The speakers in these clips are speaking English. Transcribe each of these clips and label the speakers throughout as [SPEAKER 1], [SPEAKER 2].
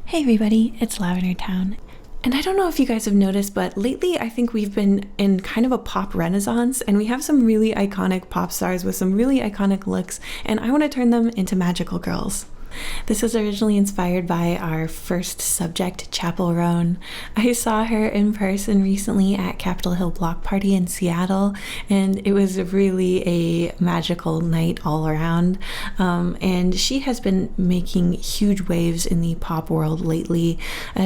[SPEAKER 1] Hey everybody, it's LavenderTowne. And I don't know if you guys have noticed, but lately I think we've been in kind of a pop renaissance, and we have some really iconic pop stars with some really iconic looks, and I want to turn them into magical girls. This was originally inspired by our first subject, Chappell Roan. I saw her in person recently at Capitol Hill Block Party in Seattle, and it was really a magical night all around. And she has been making huge waves in the pop world lately.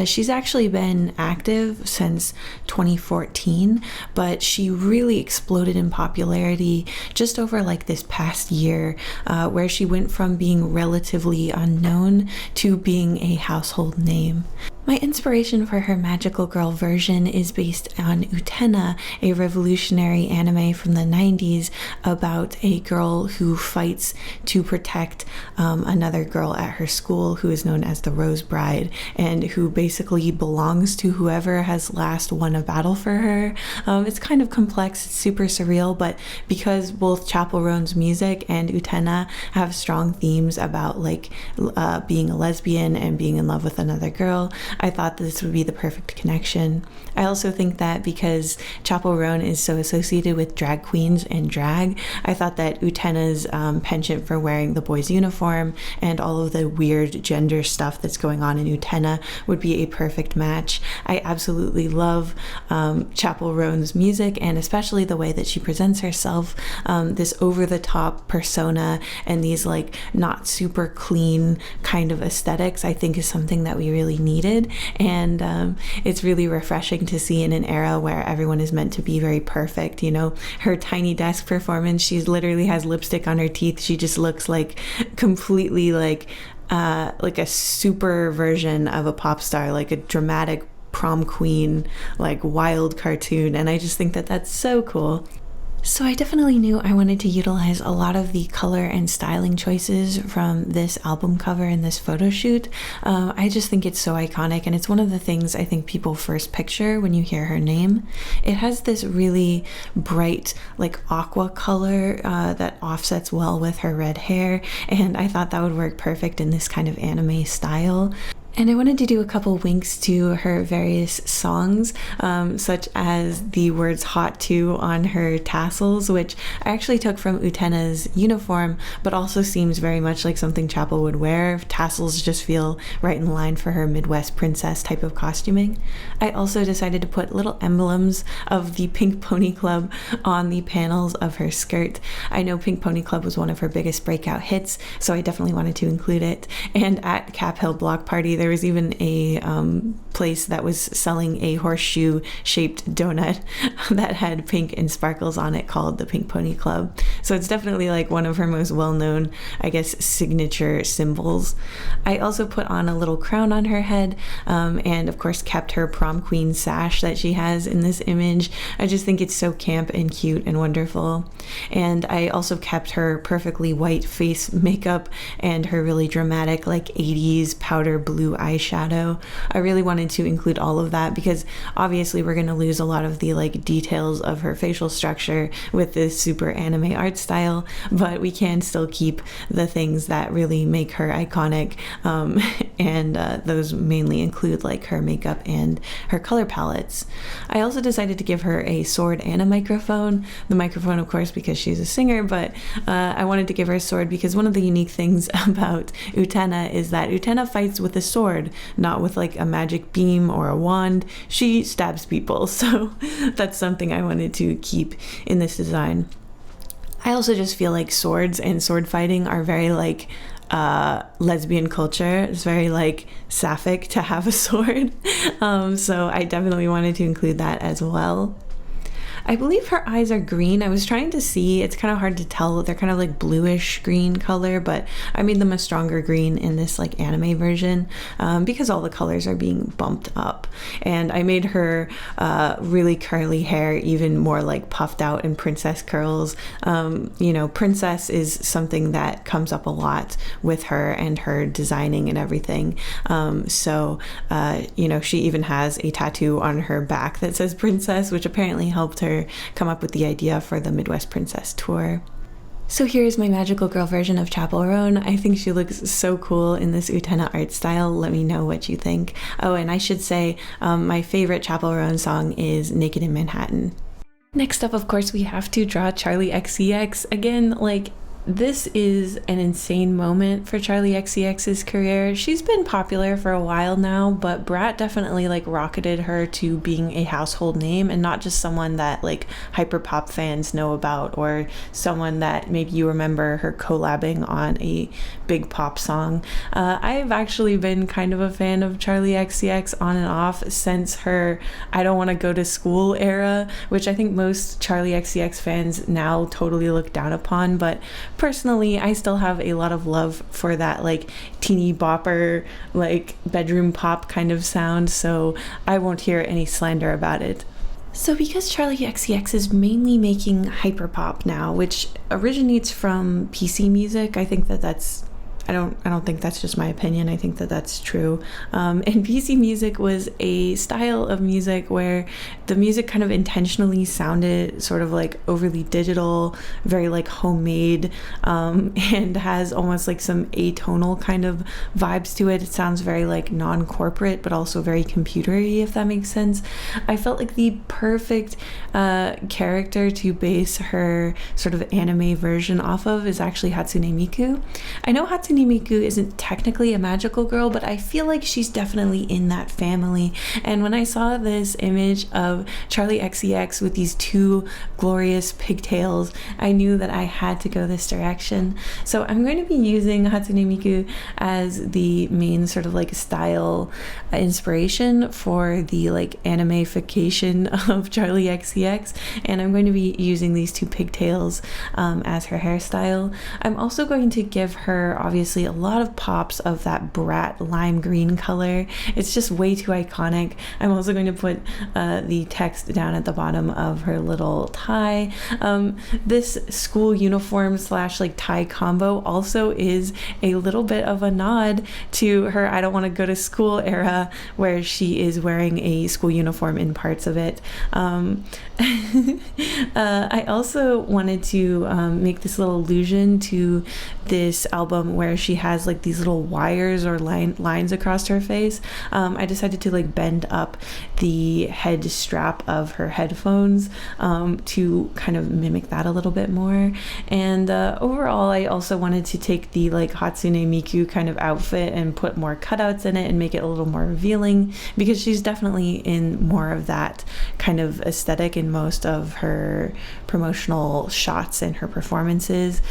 [SPEAKER 1] She's actually been active since 2014, but she really exploded in popularity just over like this past year, where she went from being relatively unknown to being a household name. My inspiration for her magical girl version is based on Utena, a revolutionary anime from the 90s about a girl who fights to protect another girl at her school who is known as the Rose Bride, and who basically belongs to whoever has last won a battle for her. It's kind of complex, it's super surreal, but because both Chappell Roan's music and Utena have strong themes about like being a lesbian and being in love with another girl, I thought this would be the perfect connection. I also think that because Chappell Roan is so associated with drag queens and drag, I thought that Utena's penchant for wearing the boys' uniform and all of the weird gender stuff that's going on in Utena would be a perfect match. I absolutely love Chappell Roan's music, and especially the way that she presents herself, this over-the-top persona and these like not super clean kind of aesthetics, I think is something that we really needed. And it's really refreshing to see in an era where everyone is meant to be very perfect. You know, her Tiny Desk performance, she literally has lipstick on her teeth. She just looks like completely like a super version of a pop star, like a dramatic prom queen, like wild cartoon. And I just think that that's so cool. So I definitely knew I wanted to utilize a lot of the color and styling choices from this album cover and this photo shoot. I just think it's so iconic, and it's one of the things I think people first picture when you hear her name. It has this really bright, like aqua color that offsets well with her red hair, and I thought that would work perfect in this kind of anime style. And I wanted to do a couple winks to her various songs, such as the words hot to on her tassels, which I actually took from Utena's uniform, but also seems very much like something Chappell would wear. Tassels just feel right in line for her Midwest princess type of costuming. I also decided to put little emblems of the Pink Pony Club on the panels of her skirt. I know Pink Pony Club was one of her biggest breakout hits, so I definitely wanted to include it. And at Cap Hill Block Party, there was even a place that was selling a horseshoe shaped donut that had pink and sparkles on it called the Pink Pony Club. So it's definitely like one of her most well-known, I guess, signature symbols. I also put on a little crown on her head, and of course kept her prom queen sash that she has in this image. I just think it's so camp and cute and wonderful. And I also kept her perfectly white face makeup and her really dramatic like 80s powder blue eyeshadow. I really wanted to include all of that because obviously we're going to lose a lot of the like details of her facial structure with this super anime art style, but we can still keep the things that really make her iconic, and those mainly include like her makeup and her color palettes. I also decided to give her a sword and a microphone. The microphone, of course, because she's a singer, but I wanted to give her a sword because one of the unique things about Utena is that Utena fights with a sword, not with like a magic beam or a wand. She stabs people, so that's something I wanted to keep in this design. I also just feel like swords and sword fighting are very like lesbian culture. It's very like sapphic to have a sword, so I definitely wanted to include that as well. I believe her eyes are green. I was trying to see, it's kind of hard to tell. They're kind of like bluish green color, but I made them a stronger green in this like anime version because all the colors are being bumped up. And I made her really curly hair even more like puffed out in princess curls. You know, princess is something that comes up a lot with her and her designing and everything. So, you know, she even has a tattoo on her back that says princess, which apparently helped her come up with the idea for the Midwest Princess tour. So here's my magical girl version of Chappell Roan. I think she looks so cool in this Utena art style. Let me know what you think. Oh, and I should say my favorite Chappell Roan song is Naked in Manhattan. Next up, of course, we have to draw Charli xcx. Again, like, this is an insane moment for Charli xcx's career. She's been popular for a while now, but Brat definitely like rocketed her to being a household name and not just someone that like hyperpop fans know about, or someone that maybe you remember her collabing on a big pop song. I've actually been kind of a fan of Charli xcx on and off since her I Don't Want to Go to School era, which I think most Charli xcx fans now totally look down upon, but personally, I still have a lot of love for that like teeny bopper, like bedroom pop kind of sound, so I won't hear any slander about it. So because Charli xcx is mainly making hyperpop now, which originates from PC music, I think that's I don't think that's just my opinion. I think that that's true. And PC music was a style of music where the music kind of intentionally sounded sort of like overly digital, very like homemade, and has almost like some atonal kind of vibes to it. It sounds very like non-corporate, but also very computery, if that makes sense. I felt like the perfect character to base her sort of anime version off of is actually Hatsune Miku. I know Hatsune Miku isn't technically a magical girl, but I feel like she's definitely in that family. And when I saw this image of Charli xcx with these two glorious pigtails, I knew that I had to go this direction. So I'm going to be using Hatsune Miku as the main sort of like style inspiration for the like anime-fication of Charli xcx, and I'm going to be using these two pigtails as her hairstyle. I'm also going to give her obviously a lot of pops of that Brat lime green color. It's just way too iconic. I'm also going to put the text down at the bottom of her little tie. This school uniform slash like tie combo also is a little bit of a nod to her I Don't Want to Go to School era, where she is wearing a school uniform in parts of it. I also wanted to make this little allusion to this album where she has like these little wires or lines across her face. I decided to like bend up the head strap of her headphones to kind of mimic that a little bit more. And overall, I also wanted to take the like Hatsune Miku kind of outfit and put more cutouts in it and make it a little more revealing, because she's definitely in more of that kind of aesthetic in most of her promotional shots and her performances.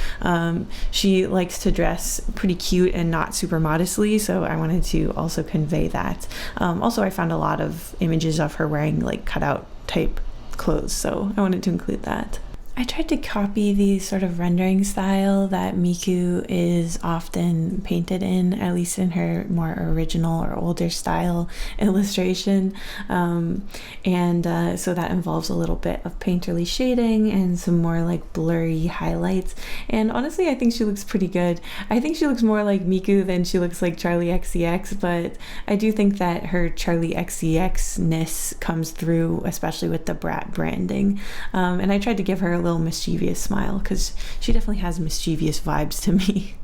[SPEAKER 1] She likes to dress pretty cute and not super modestly, so I wanted to also convey that. Also, I found a lot of images of her wearing like cutout type clothes, so I wanted to include that. I tried to copy the sort of rendering style that Miku is often painted in, at least in her more original or older style illustration. So that involves a little bit of painterly shading and some more like blurry highlights. And honestly, I think she looks pretty good. I think she looks more like Miku than she looks like Charli xcx, but I do think that her Charli xcx-ness comes through, especially with the Brat branding. And I tried to give her a little mischievous smile because she definitely has mischievous vibes to me.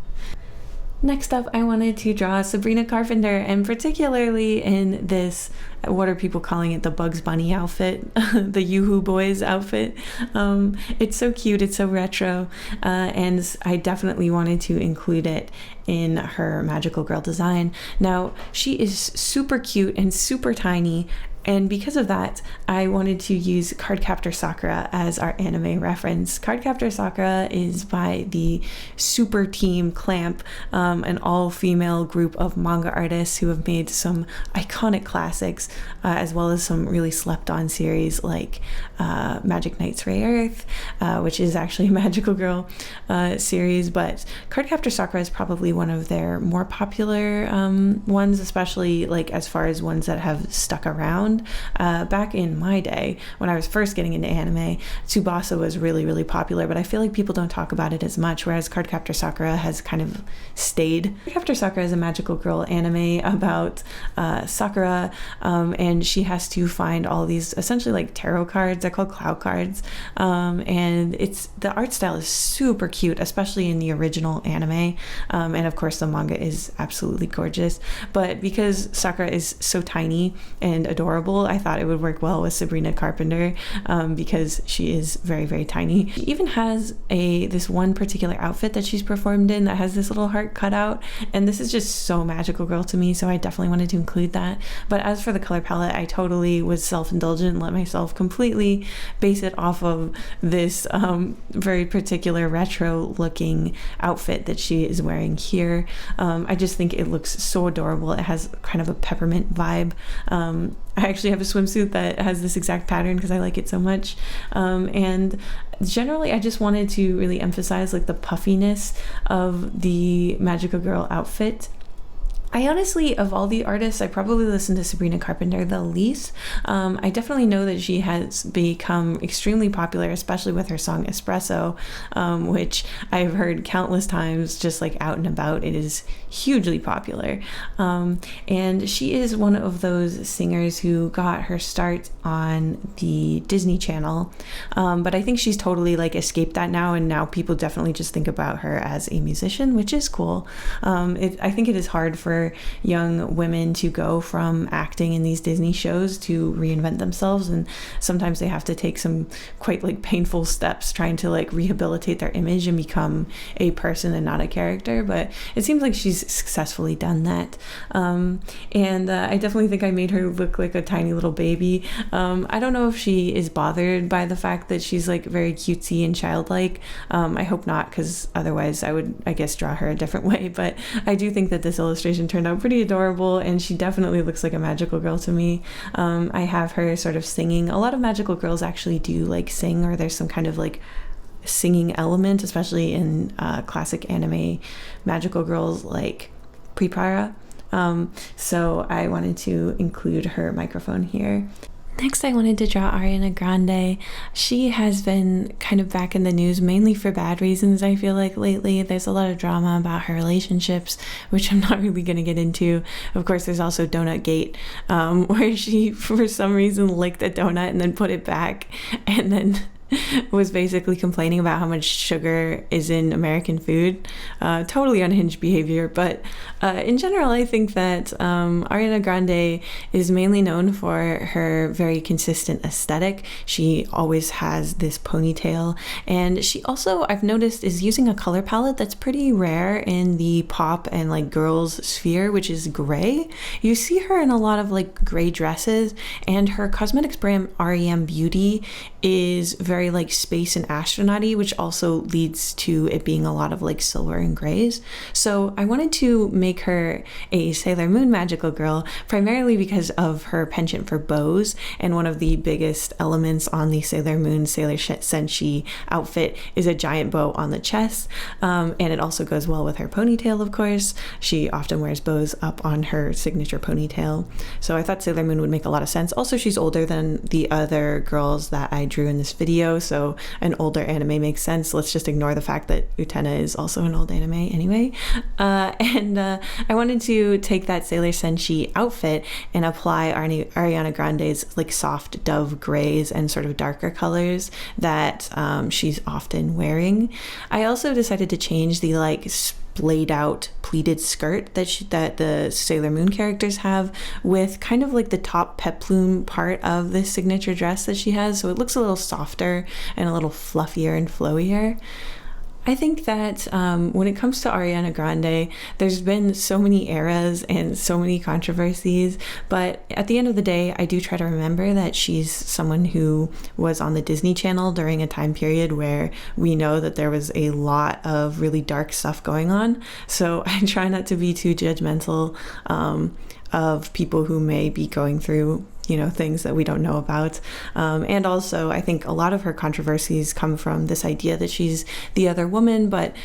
[SPEAKER 1] Next up, I wanted to draw Sabrina Carpenter, and particularly in this, what are people calling it, the Bugs Bunny outfit, the Yoo-Hoo Boys outfit. It's so cute, it's so retro, and I definitely wanted to include it in her magical girl design. Now, she is super cute and super tiny, and because of that, I wanted to use Cardcaptor Sakura as our anime reference. Cardcaptor Sakura is by the super team Clamp, an all-female group of manga artists who have made some iconic classics, as well as some really slept-on series like Magic Knight's Ray Earth, which is actually a magical girl series, but Cardcaptor Sakura is probably one of their more popular ones, especially like as far as ones that have stuck around. around. Back in my day, when I was first getting into anime, Tsubasa was really, really popular, but I feel like people don't talk about it as much, whereas Cardcaptor Sakura has kind of stayed. Cardcaptor Sakura is a magical girl anime about Sakura, and she has to find all these essentially like tarot cards. They're called cloud cards, and the art style is super cute, especially in the original anime, and of course the manga is absolutely gorgeous. But because Sakura is so tiny and adorable, I thought it would work well with Sabrina Carpenter, because she is very, very tiny. She even has this one particular outfit that she's performed in that has this little heart cut out, and this is just so magical girl to me, so I definitely wanted to include that. But as for the color palette, I totally was self-indulgent and let myself completely base it off of this very particular retro looking outfit that she is wearing here. I just think it looks so adorable. It has kind of a peppermint vibe. I actually have a swimsuit that has this exact pattern because I like it so much. And generally, I just wanted to really emphasize like the puffiness of the magical girl outfit. I honestly, of all the artists, I probably listen to Sabrina Carpenter the least. I definitely know that she has become extremely popular, especially with her song Espresso, which I've heard countless times just like out and about. It is hugely popular. And she is one of those singers who got her start on the Disney Channel. But I think she's totally like escaped that now, and now people definitely just think about her as a musician, which is cool. I think it is hard for young women to go from acting in these Disney shows to reinvent themselves, and sometimes they have to take some quite like painful steps trying to like rehabilitate their image and become a person and not a character, but it seems like she's successfully done that. And I definitely think I made her look like a tiny little baby. I don't know if she is bothered by the fact that she's like very cutesy and childlike. I hope not, because otherwise I would, I guess, draw her a different way, but I do think that this illustration turned out pretty adorable, and she definitely looks like a magical girl to me. I have her sort of singing. A lot of magical girls actually do like sing, or there's some kind of like singing element, especially in classic anime magical girls like Prepara. So I wanted to include her microphone here. Next, I wanted to draw Ariana Grande. She has been kind of back in the news, mainly for bad reasons, I feel like, lately. There's a lot of drama about her relationships, which I'm not really going to get into. Of course, there's also Donut Gate, where she, for some reason, licked a donut and then put it back, and then was basically complaining about how much sugar is in American food. Totally unhinged behavior, but in general, I think that Ariana Grande is mainly known for her very consistent aesthetic. She always has this ponytail, and she also, I've noticed, is using a color palette that's pretty rare in the pop and like girls sphere, which is gray. You see her in a lot of like gray dresses, and her cosmetics brand REM Beauty is very like space and astronaut-y, which also leads to it being a lot of like silver and grays. So I wanted to make her a Sailor Moon magical girl, primarily because of her penchant for bows, and one of the biggest elements on the Sailor Moon Sailor Senshi outfit is a giant bow on the chest, and it also goes well with her ponytail, of course. She often wears bows up on her signature ponytail, so I thought Sailor Moon would make a lot of sense. Also, she's older than the other girls that I drew in this video, so an older anime makes sense. Let's just ignore the fact that Utena is also an old anime anyway. And I wanted to take that Sailor Senshi outfit and apply Ariana Grande's like soft dove grays and sort of darker colors that she's often wearing. I also decided to change the like splayed out pleated skirt that the Sailor Moon characters have with kind of like the top peplum part of this signature dress that she has, so it looks a little softer and a little fluffier and flowier. I think that when it comes to Ariana Grande, there's been so many eras and so many controversies, but at the end of the day, I do try to remember that she's someone who was on the Disney Channel during a time period where we know that there was a lot of really dark stuff going on. So I try not to be too judgmental of people who may be going through things that we don't know about. And also, I think a lot of her controversies come from this idea that she's the other woman, but,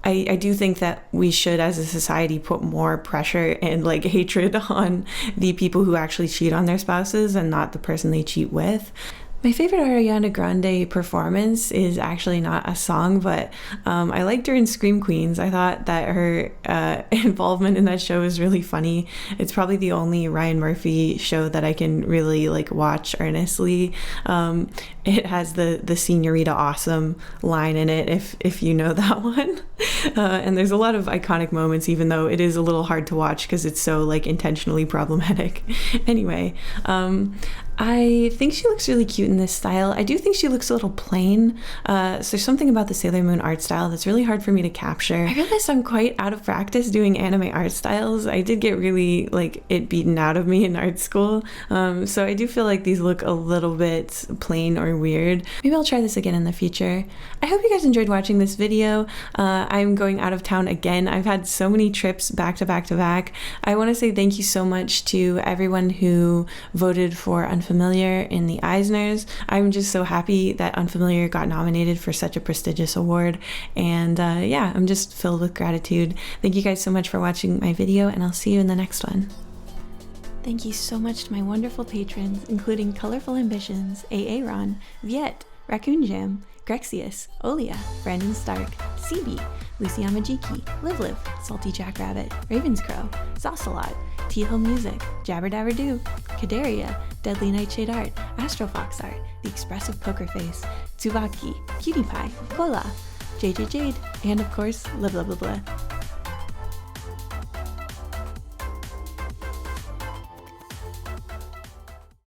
[SPEAKER 1] I do think that we should, as a society, put more pressure and like hatred on the people who actually cheat on their spouses and not the person they cheat with. My favorite Ariana Grande performance is actually not a song, but I liked her in Scream Queens. I thought that her involvement in that show is really funny. It's probably the only Ryan Murphy show that I can really like watch earnestly. It has the Señorita Awesome line in it, if you know that one. And there's a lot of iconic moments, even though it is a little hard to watch because it's so like intentionally problematic. Anyway, I think she looks really cute in this style. I do think she looks a little plain. So there's something about the Sailor Moon art style that's really hard for me to capture. I realized I'm quite out of practice doing anime art styles. I did get really like it beaten out of me in art school. So I do feel like these look a little bit plain or weird. Maybe I'll try this again in the future. I hope you guys enjoyed watching this video. I'm going out of town again. I've had so many trips back to back to back. I want to say thank you so much to everyone who voted for Unfamiliar in the Eisners. I'm just so happy that Unfamiliar got nominated for such a prestigious award, and yeah, I'm just filled with gratitude. Thank you guys so much for watching my video, and I'll see you in the next one. Thank you so much to my wonderful patrons, including Colorful Ambitions, AA Ron, Viet, Raccoon Jam, Grexius, Olia, Brandon Stark, CB, Lucy Amajiki, Liv, Salty Jackrabbit, Ravenscrow, Zocelot, Teal Music, Jabber Dabber Doo, Kadaria, Deadly Nightshade Art, Astrofox Art, The Expressive Poker Face, Tsubaki, Cutie Pie, Kola, JJ Jade, and of course, Blah Blah Blah Blah.